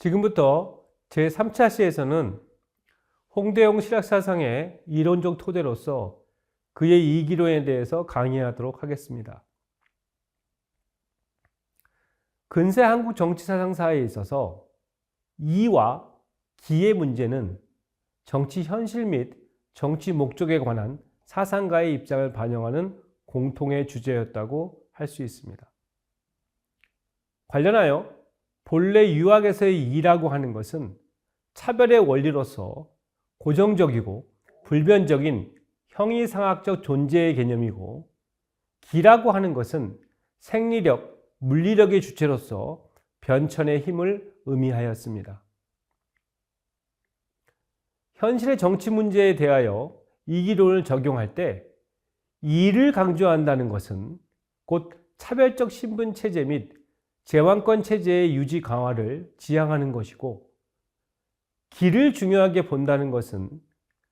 지금부터 제3차 시에서는 홍대용 실학사상의 이론적 토대로서 그의 이기론에 대해서 강의하도록 하겠습니다. 근세 한국 정치사상사에 있어서 이와 기의 문제는 정치 현실 및 정치 목적에 관한 사상가의 입장을 반영하는 공통의 주제였다고 할 수 있습니다. 관련하여 본래 유학에서의 이라고 하는 것은 차별의 원리로서 고정적이고 불변적인 형이상학적 존재의 개념이고, 기라고 하는 것은 생리력, 물리력의 주체로서 변천의 힘을 의미하였습니다. 현실의 정치 문제에 대하여 이기론을 적용할 때 이를 강조한다는 것은 곧 차별적 신분 체제 및 제왕권 체제의 유지 강화를 지향하는 것이고, 기를 중요하게 본다는 것은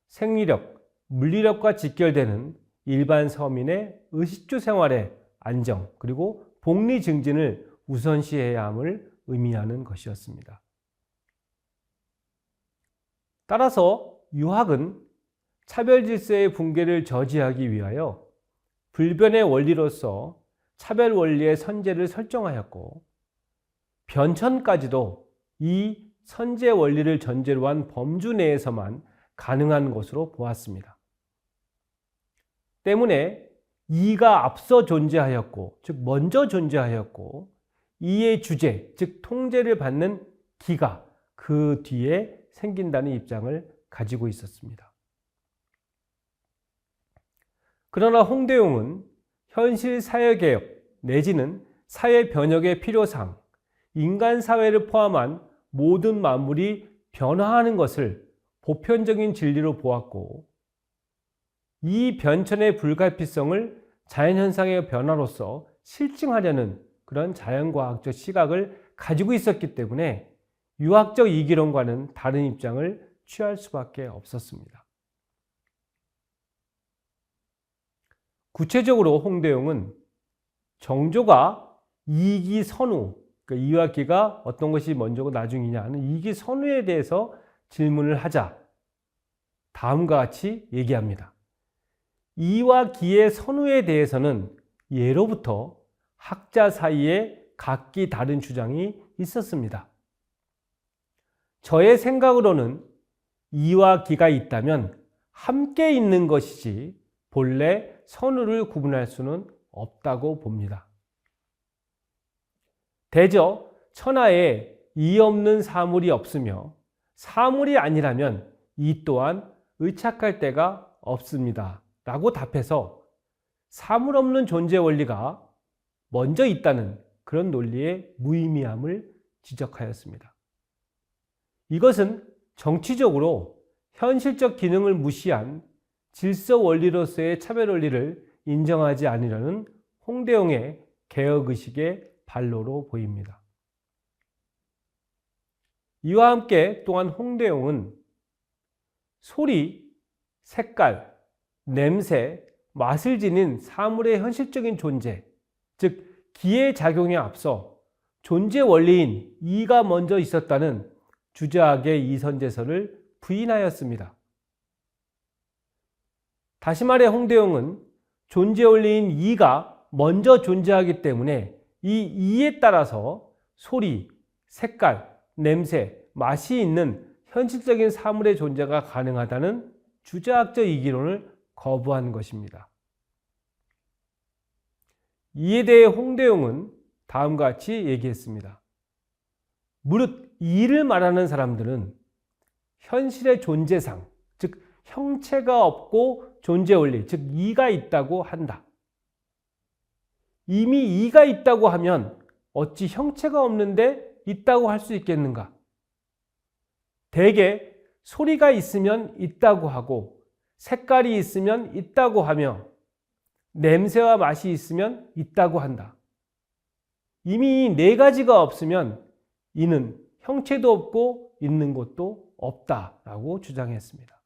생리력, 물리력과 직결되는 일반 서민의 의식주 생활의 안정 그리고 복리 증진을 우선시해야 함을 의미하는 것이었습니다. 따라서 유학은 차별 질서의 붕괴를 저지하기 위하여 불변의 원리로서 차별 원리의 선제를 설정하였고, 변천까지도 이 선제 원리를 전제로 한 범주 내에서만 가능한 것으로 보았습니다. 때문에 이가 앞서 존재하였고, 즉 먼저 존재하였고, 이의 주제, 즉 통제를 받는 기가 그 뒤에 생긴다는 입장을 가지고 있었습니다. 그러나 홍대용은 현실 사회개혁 내지는 사회 변혁의 필요상 인간 사회를 포함한 모든 만물이 변화하는 것을 보편적인 진리로 보았고, 이 변천의 불가피성을 자연현상의 변화로서 실증하려는 그런 자연과학적 시각을 가지고 있었기 때문에 유학적 이기론과는 다른 입장을 취할 수밖에 없었습니다. 구체적으로 홍대용은 정조가 이기선우, 그러니까 이와 기가 어떤 것이 먼저고 나중이냐 하는 이기선우에 대해서 질문을 하자 다음과 같이 얘기합니다. 이와 기의 선우에 대해서는 예로부터 학자 사이에 각기 다른 주장이 있었습니다. 저의 생각으로는 이와 기가 있다면 함께 있는 것이지 본래 선우를 구분할 수는 없다고 봅니다. 대저 천하에 이 없는 사물이 없으며 사물이 아니라면 이 또한 의착할 데가 없습니다 라고 답해서 사물 없는 존재 원리가 먼저 있다는 그런 논리의 무의미함을 지적하였습니다. 이것은 정치적으로 현실적 기능을 무시한 질서 원리로서의 차별 원리를 인정하지 않으려는 홍대용의 개혁의식의 발로로 보입니다. 이와 함께 또한 홍대용은 소리, 색깔, 냄새, 맛을 지닌 사물의 현실적인 존재, 즉 기의 작용에 앞서 존재 원리인 이가 먼저 있었다는 주자학의 이선제설을 부인하였습니다. 다시 말해 홍대용은 존재 원리인 이가 먼저 존재하기 때문에 이 이에 따라서 소리, 색깔, 냄새, 맛이 있는 현실적인 사물의 존재가 가능하다는 주자학적 이기론을 거부한 것입니다. 이에 대해 홍대용은 다음과 같이 얘기했습니다. 무릇 이를 말하는 사람들은 현실의 존재상, 즉 형체가 없고 존재 원리, 즉 이가 있다고 한다. 이미 이가 있다고 하면 어찌 형체가 없는데 있다고 할 수 있겠는가? 대개 소리가 있으면 있다고 하고, 색깔이 있으면 있다고 하며, 냄새와 맛이 있으면 있다고 한다. 이미 이 네 가지가 없으면 이는 형체도 없고 있는 것도 없다라고 주장했습니다.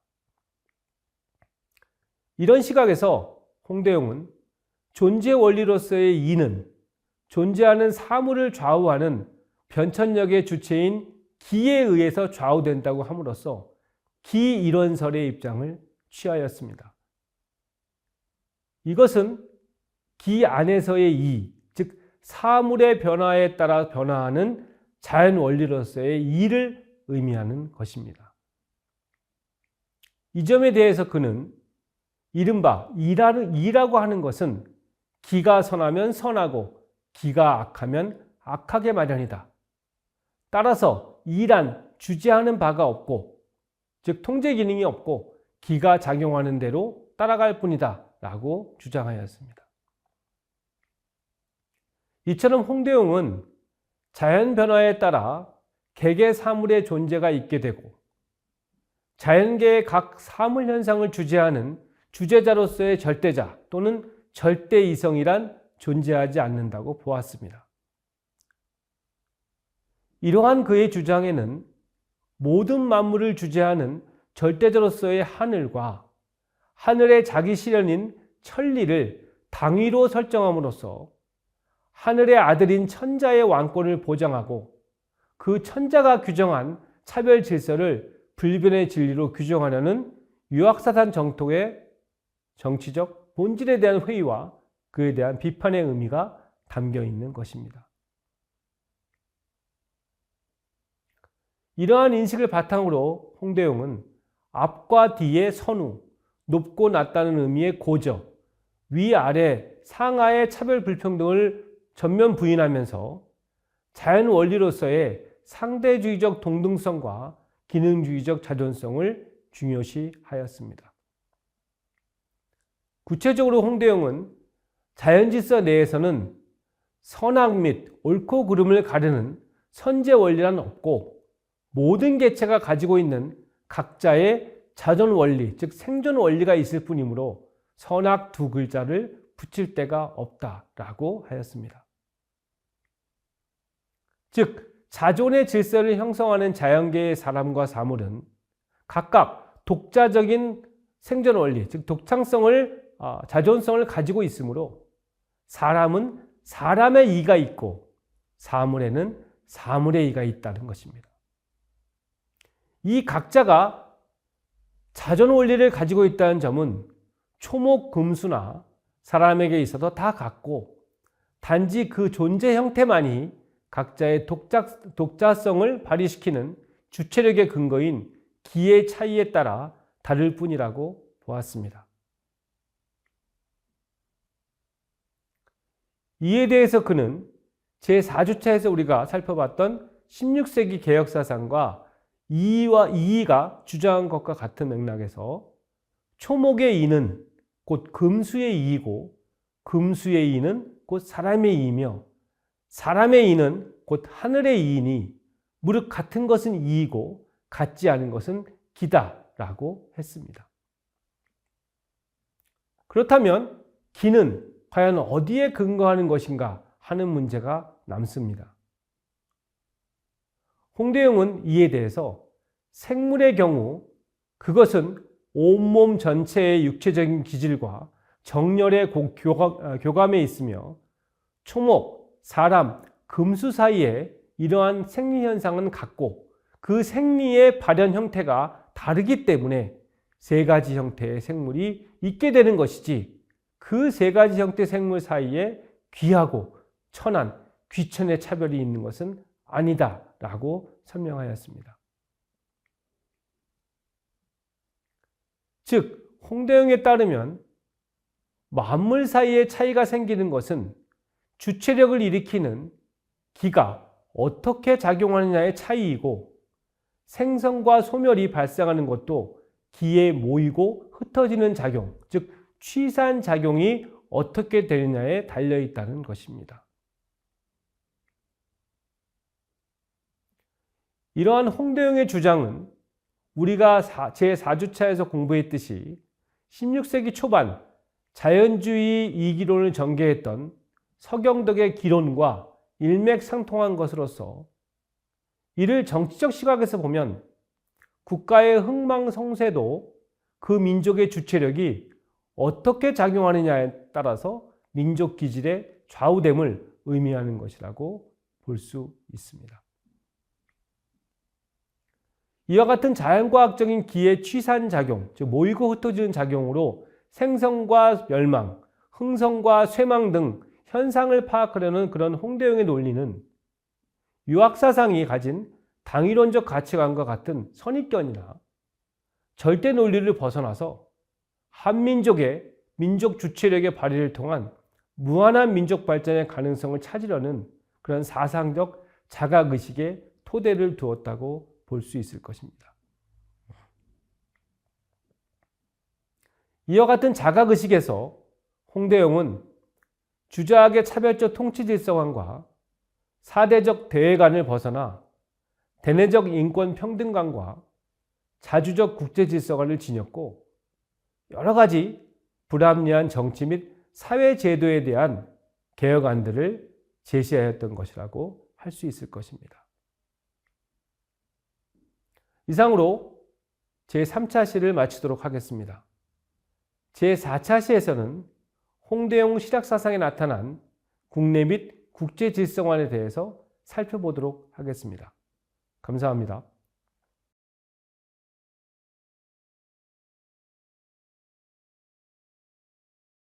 이런 시각에서 홍대용은 존재 원리로서의 이는 존재하는 사물을 좌우하는 변천력의 주체인 기에 의해서 좌우된다고 함으로써 기일원설의 입장을 취하였습니다. 이것은 기 안에서의 이, 즉 사물의 변화에 따라 변화하는 자연 원리로서의 이를 의미하는 것입니다. 이 점에 대해서 그는 이른바 이라고 하는 것은 기가 선하면 선하고 기가 악하면 악하게 마련이다. 따라서 이란 주재하는 바가 없고, 즉 통제 기능이 없고 기가 작용하는 대로 따라갈 뿐이다 라고 주장하였습니다. 이처럼 홍대웅은 자연 변화에 따라 개개 사물의 존재가 있게 되고 자연계의 각 사물 현상을 주재하는 주재자로서의 절대자 또는 절대이성이란 존재하지 않는다고 보았습니다. 이러한 그의 주장에는 모든 만물을 주재하는 절대자로서의 하늘과 하늘의 자기 실현인 천리를 당위로 설정함으로써 하늘의 아들인 천자의 왕권을 보장하고 그 천자가 규정한 차별 질서를 불변의 진리로 규정하려는 유학사상 정통의 정치적 본질에 대한 회의와 그에 대한 비판의 의미가 담겨 있는 것입니다. 이러한 인식을 바탕으로 홍대웅은 앞과 뒤의 선후, 높고 낮다는 의미의 고저, 위아래, 상하의 차별 불평등을 전면 부인하면서 자연 원리로서의 상대주의적 동등성과 기능주의적 자존성을 중요시하였습니다. 구체적으로 홍대웅은 자연질서 내에서는 선악 및 옳고 그름을 가르는 선제 원리란 없고 모든 개체가 가지고 있는 각자의 자존 원리, 즉 생존 원리가 있을 뿐이므로 선악 두 글자를 붙일 데가 없다라고 하였습니다. 즉 자존의 질서를 형성하는 자연계의 사람과 사물은 각각 독자적인 생존 원리, 즉 자존성을 가지고 있으므로 사람은 사람의 이가 있고 사물에는 사물의 이가 있다는 것입니다. 이 각자가 자존 원리를 가지고 있다는 점은 초목금수나 사람에게 있어서 다 같고 단지 그 존재 형태만이 각자의 독자성을 발휘시키는 주체력의 근거인 기의 차이에 따라 다를 뿐이라고 보았습니다. 이에 대해서 그는 제4주차에서 우리가 살펴봤던 16세기 개혁사상과 이의가 주장한 것과 같은 맥락에서 초목의 이는 곧 금수의 이이고 금수의 이는 곧 사람의 이이며 사람의 이는 곧 하늘의 이이니 무릇 같은 것은 이이고 같지 않은 것은 기다라고 했습니다. 그렇다면 기는 과연 어디에 근거하는 것인가 하는 문제가 남습니다. 홍대웅은 이에 대해서 생물의 경우 그것은 온몸 전체의 육체적인 기질과 정렬의 교감에 있으며 초목, 사람, 금수 사이에 이러한 생리현상은 같고 그 생리의 발현 형태가 다르기 때문에 세 가지 형태의 생물이 있게 되는 것이지 그 세 가지 형태 생물 사이에 귀하고 천한, 귀천의 차별이 있는 것은 아니다라고 설명하였습니다. 즉 홍대웅에 따르면 만물 사이에 차이가 생기는 것은 주체력을 일으키는 기가 어떻게 작용하느냐의 차이이고 생성과 소멸이 발생하는 것도 기에 모이고 흩어지는 작용, 즉 취산작용이 어떻게 되느냐에 달려있다는 것입니다. 이러한 홍대웅의 주장은 우리가 제4주차에서 공부했듯이 16세기 초반 자연주의 이기론을 전개했던 서경덕의 기론과 일맥상통한 것으로서 이를 정치적 시각에서 보면 국가의 흥망성쇠도 그 민족의 주체력이 어떻게 작용하느냐에 따라서 민족 기질의 좌우됨을 의미하는 것이라고 볼 수 있습니다. 이와 같은 자연과학적인 기의 취산작용, 즉 모이고 흩어지는 작용으로 생성과 멸망, 흥성과 쇠망 등 현상을 파악하려는 그런 홍대영의 논리는 유학사상이 가진 당위론적 가치관과 같은 선입견이나 절대 논리를 벗어나서 한민족의 민족 주체력의 발휘를 통한 무한한 민족 발전의 가능성을 찾으려는 그런 사상적 자각의식에 토대를 두었다고 볼 수 있을 것입니다. 이와 같은 자각의식에서 홍대영은 주자학의 차별적 통치질서관과 사대적 대외관을 벗어나 대내적 인권 평등관과 자주적 국제질서관을 지녔고 여러 가지 불합리한 정치 및 사회제도에 대한 개혁안들을 제시하였던 것이라고 할 수 있을 것입니다. 이상으로 제3차 시를 마치도록 하겠습니다. 제4차 시에서는 홍대영 실학사상에 나타난 국내 및 국제 질서관에 대해서 살펴보도록 하겠습니다. 감사합니다.